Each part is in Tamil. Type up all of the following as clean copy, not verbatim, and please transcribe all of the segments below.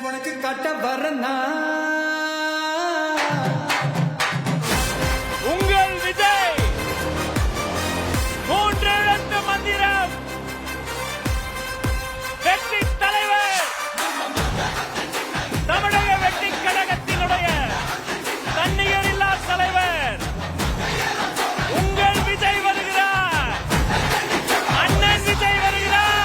உனக்கு காட்ட வரனா உங்கள் விஜய் 3 எழுத்து மந்திரம் வெற்றி தலைவர் தமிழக வெற்றி கழகத்தினுடைய தன்னிகர் இல்லா தலைவர் உங்கள் விஜய் வருகிறார். அண்ணன் விஜய் வருகிறார்.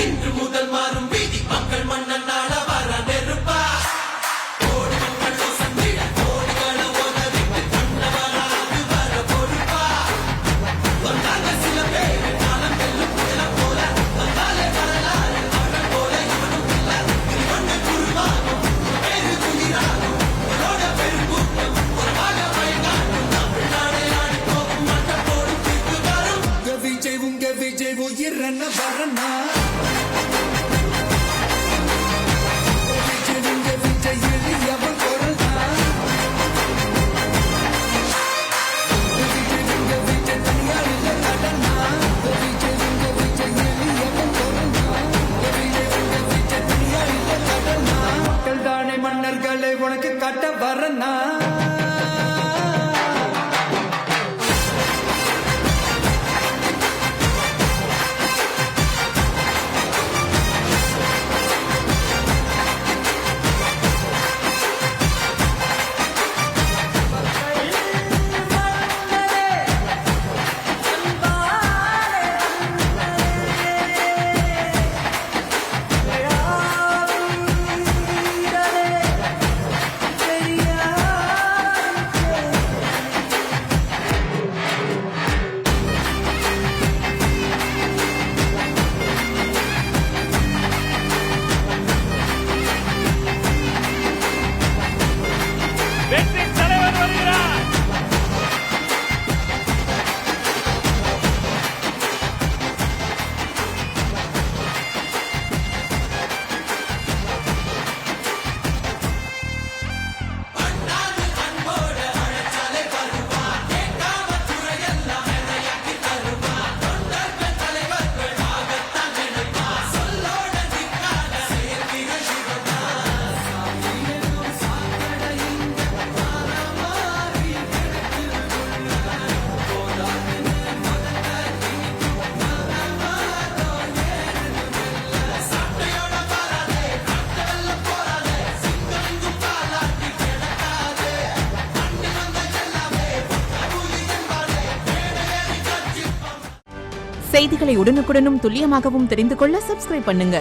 இன்று முதல் மாறும் வீதி மக்கள் மன்னன் நாள வர நெருப்பா கோடி மக்கள் சந்திட கோடிகளை உதவிட்டு கண்ணவராது வர பொறுப்பா வந்தாங்க சில பேர் காலம் வெல்லும் புயல போல வந்தாலே வரலாறு அவன் போல இவனும் இல்ல இவனு குருவாகும் பேரு குளிராகும் இவனோட பெருங்கூட்டம் உறவாக பயங்காட்டும் தமிழ்நாடே ஆடி போகும் மண்ட போடும் தீர்ப்பு வரும் உங்க விஜய் உயிரன வரனா விஜய் எளியவன் பொருளா விஜய் தனியார் இல்ல கடனா விஜய் எளியவன் பொருளா விஜய் தனியார் இல்ல கடனா மக்கள் தானே மன்னர்களை உனக்கு காட்ட வரனா வெற்றி தலைவர் வருகிறார். செய்திகளை உடனுக்குடனும் துல்லியமாகவும் தெரிந்து கொள்ள சப்ஸ்கிரைப் பண்ணுங்க.